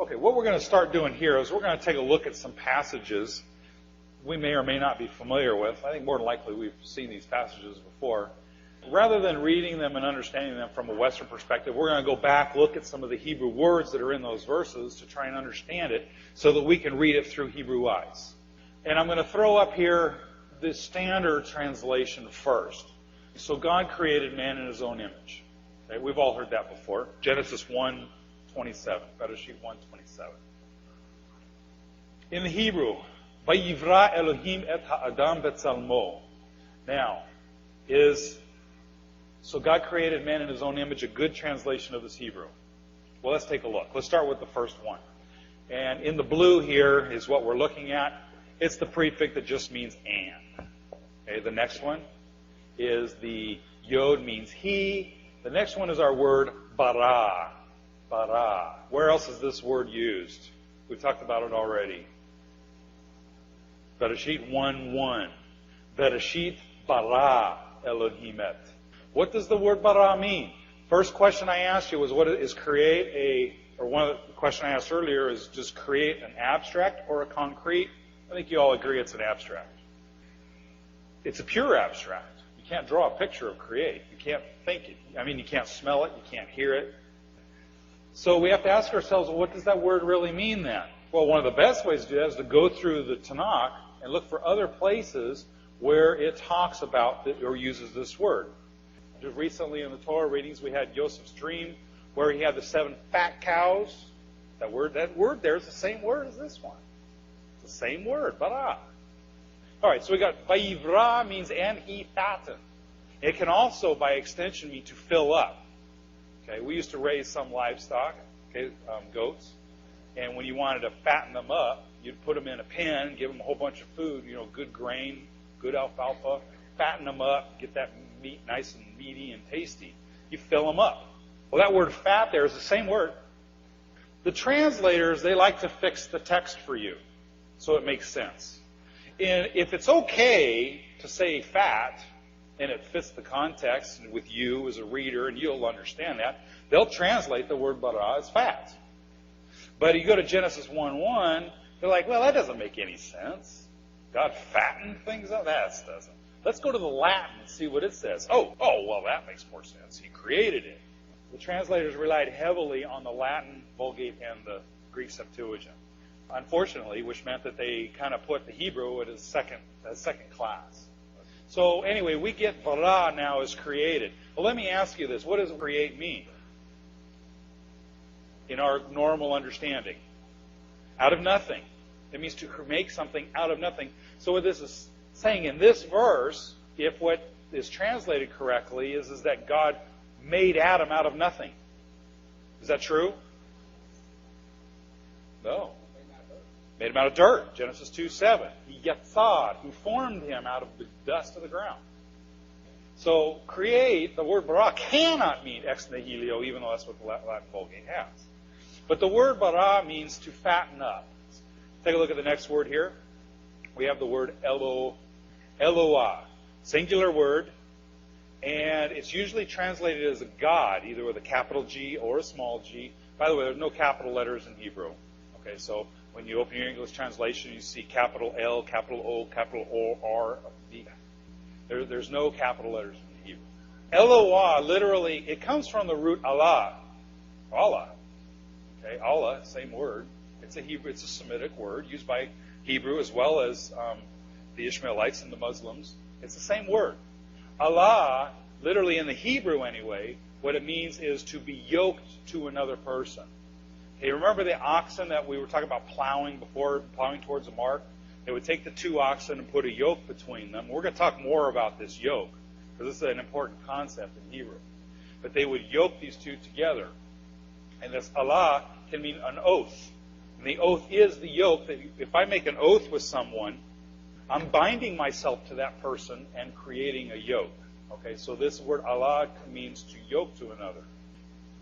Okay, what we're going to start doing here is we're going to take a look at some passages we may or may not be familiar with. I think more than likely we've seen these passages before. Rather than reading them and understanding them from a Western perspective, we're going to go back, look at some of the Hebrew words that are in those verses to try and understand it so that we can read it through Hebrew eyes. And I'm going to throw up here the standard translation first. So God created man in His own image. Okay, we've all heard that before. Genesis 1:27, Bereshit 1:27. In the Hebrew, Vayivra Elohim et ha'adam betzalmo. Now, so God created man in His own image, a good translation of this Hebrew? Well, let's take a look. Let's start with the first one. And in the blue here is what we're looking at. It's the prefix that just means and. Okay, the next one is the yod means he. The next one is our word bara. Bara. Where else is this word used? We've talked about it already. Bereshit 1:1. Bereshit bara Elohim et. What does the word bara mean? First question I asked you was, what is create one of the question I asked earlier is, just create an abstract or a concrete? I think you all agree it's an abstract. It's a pure abstract. You can't draw a picture of create. You can't think it. I mean, you can't smell it. You can't hear it. So we have to ask ourselves, well, what does that word really mean then? Well, one of the best ways to do that is to go through the Tanakh and look for other places where it talks about or uses this word. Just recently in the Torah readings, we had Joseph's dream where he had the 7 fat cows. That word there is the same word as this one. It's the same word, bara. All right, so we got vayivra means and he fattened. It can also, by extension, mean to fill up. Okay, we used to raise some livestock, goats, and when you wanted to fatten them up, you'd put them in a pen, give them a whole bunch of food, good grain, good alfalfa, fatten them up, get that meat nice and meaty and tasty. You fill them up. Well, that word fat there is the same word. The translators, they like to fix the text for you so it makes sense. And if it's okay to say fat, and it fits the context with you as a reader, and you'll understand that, they'll translate the word bara as fat. But you go to Genesis 1:1, they're like, well, that doesn't make any sense. God fattened things up? That doesn't. Let's go to the Latin and see what it says. Oh, well, that makes more sense. He created it. The translators relied heavily on the Latin Vulgate and the Greek Septuagint, unfortunately, which meant that they kind of put the Hebrew as second class. So anyway, we get bara now as created. Well, let me ask you this. What does create mean in our normal understanding? Out of nothing. It means to make something out of nothing. So what this is saying in this verse, if what is translated correctly is that God made Adam out of nothing. Is that true? No. Made him out of dirt. Genesis 2:7. He yatsad, who formed him out of the dust of the ground. So create, the word bara cannot mean ex nihilo, even though that's what the Latin Vulgate has. But the word bara means to fatten up. Take a look at the next word here. We have the word Eloah, singular word, and it's usually translated as a God, either with a capital G or a small g. By the way, there's no capital letters in Hebrew. Okay, so when you open your English translation, you see capital L, capital O, capital O, R, D. There's no capital letters in Hebrew. Eloah, literally, it comes from the root Allah. Allah. Okay, Allah, same word. It's a Semitic word used by Hebrew as well as the Ishmaelites and the Muslims. It's the same word. Allah, literally in the Hebrew anyway, what it means is to be yoked to another person. Okay, remember the oxen that we were talking about plowing before, plowing towards a mark? They would take the 2 oxen and put a yoke between them. We're going to talk more about this yoke, because this is an important concept in Hebrew. But they would yoke these 2 together. And this Allah can mean an oath. And the oath is the yoke that if I make an oath with someone, I'm binding myself to that person and creating a yoke. Okay, so this word Allah means to yoke to another.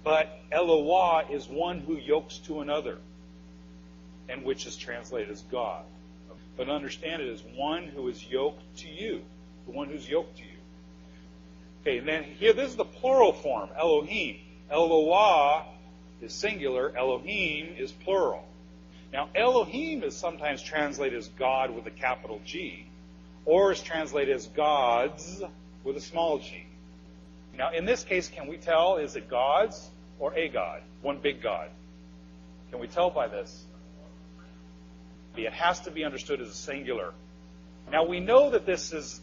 But Eloah is one who yokes to another, and which is translated as God. But understand it as one who is yoked to you, the one who's yoked to you. Okay, and then here, this is the plural form, Elohim. Eloah is singular, Elohim is plural. Now, Elohim is sometimes translated as God with a capital G, or is translated as gods with a small g. Now, in this case, can we tell, is it gods or a God? One big God. Can we tell by this? It has to be understood as a singular. Now, we know that this is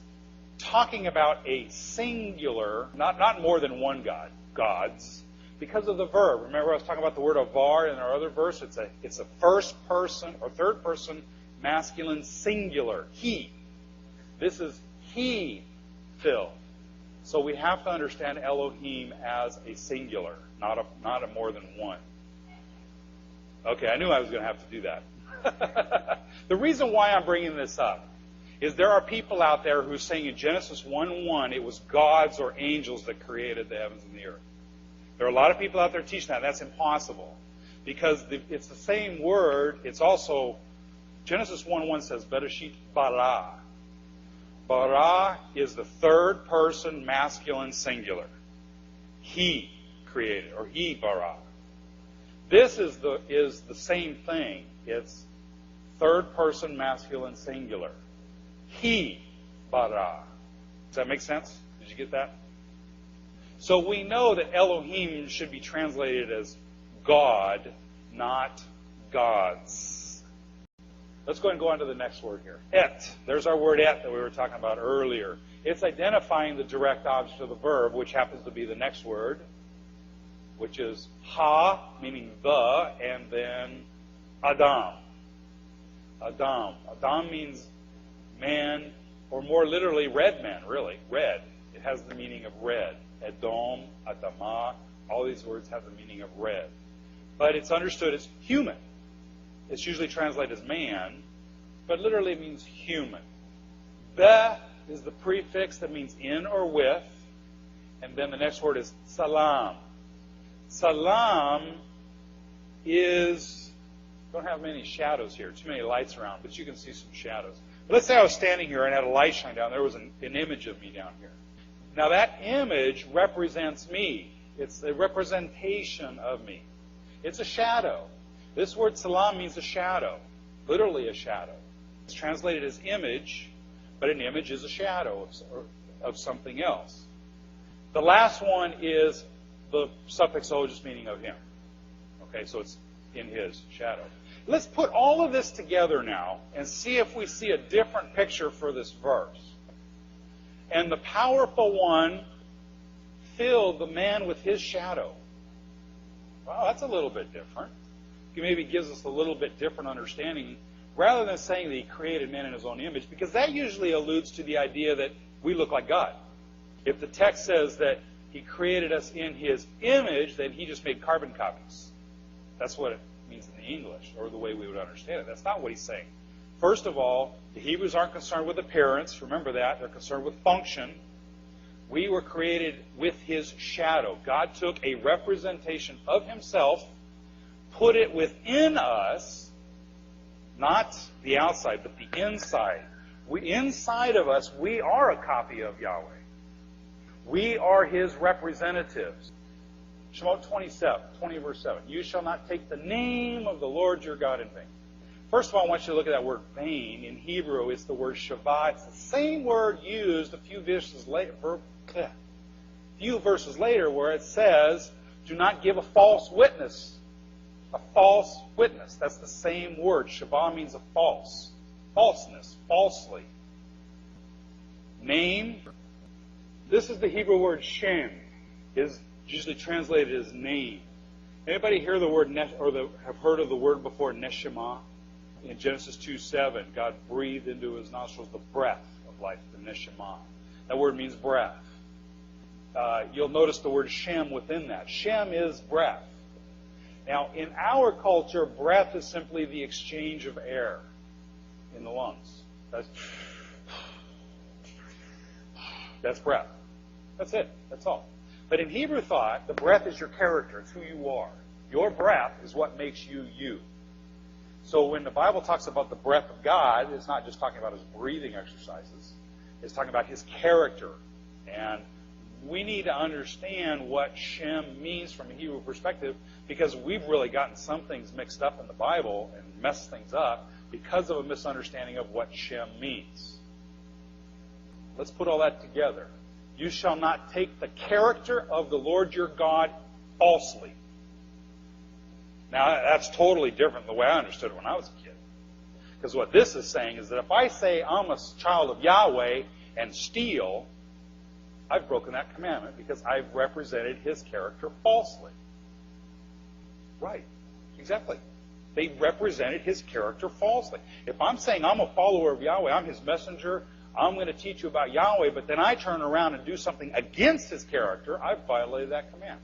talking about a singular, not more than one God, gods, because of the verb. Remember I was talking about the word avar in our other verse? It's a first person or third person masculine singular. He. This is he filled. So we have to understand Elohim as a singular, not a more than one. Okay, I knew I was going to have to do that. The reason why I'm bringing this up is there are people out there who are saying in Genesis 1:1 it was gods or angels that created the heavens and the earth. There are a lot of people out there teaching that. That's impossible. Because it's the same word. It's also, Genesis 1:1 says, Bereshit bara. Bara is the third person masculine singular. He created, or he bara. This is the same thing. It's third person masculine singular. He bara. Does that make sense? Did you get that? So we know that Elohim should be translated as God, not gods. Let's go ahead and go on to the next word here. Et. There's our word et that we were talking about earlier. It's identifying the direct object of the verb, which happens to be the next word, which is ha, meaning the, and then Adam. Adam. Adam means man, or more literally, red man, really. Red. It has the meaning of red. Edom, Adama, all these words have the meaning of red. But it's understood as human. It's usually translated as man, but literally it means human. Be is the prefix that means in or with, and then the next word is salam. Salam is, don't have many shadows here, too many lights around, but you can see some shadows. But let's say I was standing here and had a light shine down. There was an image of me down here. Now that image represents me. It's a representation of me. It's a shadow. This word salam means a shadow, literally a shadow. It's translated as image, but an image is a shadow of something else. The last one is the suffix o, just meaning of him. Okay, so it's in his shadow. Let's put all of this together now and see if we see a different picture for this verse. And the powerful one filled the man with his shadow. Wow, that's a little bit different. It maybe gives us a little bit different understanding, rather than saying that he created man in his own image, because that usually alludes to the idea that we look like God. If the text says that he created us in his image, then he just made carbon copies. That's what it means in the English, or the way we would understand it. That's not what he's saying. First of all, the Hebrews aren't concerned with appearance. Remember that. They're concerned with function. We were created with his shadow. God took a representation of himself, put it within us, not the outside, but the inside. Inside of us, we are a copy of Yahweh. We are his representatives. Shemot 20 verse 7. You shall not take the name of the Lord your God in vain. First of all, I want you to look at that word vain. In Hebrew, it's the word shavah. It's the same word used a few verses later where it says, do not give a false witness. A false witness. That's the same word. Shavah means a false. Falseness. Falsely. Name. This is the Hebrew word Shem. Is usually translated as name. Anybody hear the word have heard of the word before, neshama? In Genesis 2:7, God breathed into his nostrils the breath of life, the neshama. That word means breath. You'll notice the word Shem within that. Shem is breath. Now, in our culture, breath is simply the exchange of air in the lungs. That's breath. That's it. That's all. But in Hebrew thought, the breath is your character. It's who you are. Your breath is what makes you you. So when the Bible talks about the breath of God, it's not just talking about his breathing exercises. It's talking about his character. And we need to understand what Shem means from a Hebrew perspective, Because we've really gotten some things mixed up in the Bible and messed things up because of a misunderstanding of what Shem means. Let's put all that together. You shall not take the character of the Lord your God falsely. Now, that's totally different than the way I understood it when I was a kid. Because what this is saying is that if I say I'm a child of Yahweh and steal, I've broken that commandment because I've represented His character falsely. Right. Exactly. They represented His character falsely. If I'm saying I'm a follower of Yahweh, I'm His messenger, I'm going to teach you about Yahweh, but then I turn around and do something against His character, I've violated that command.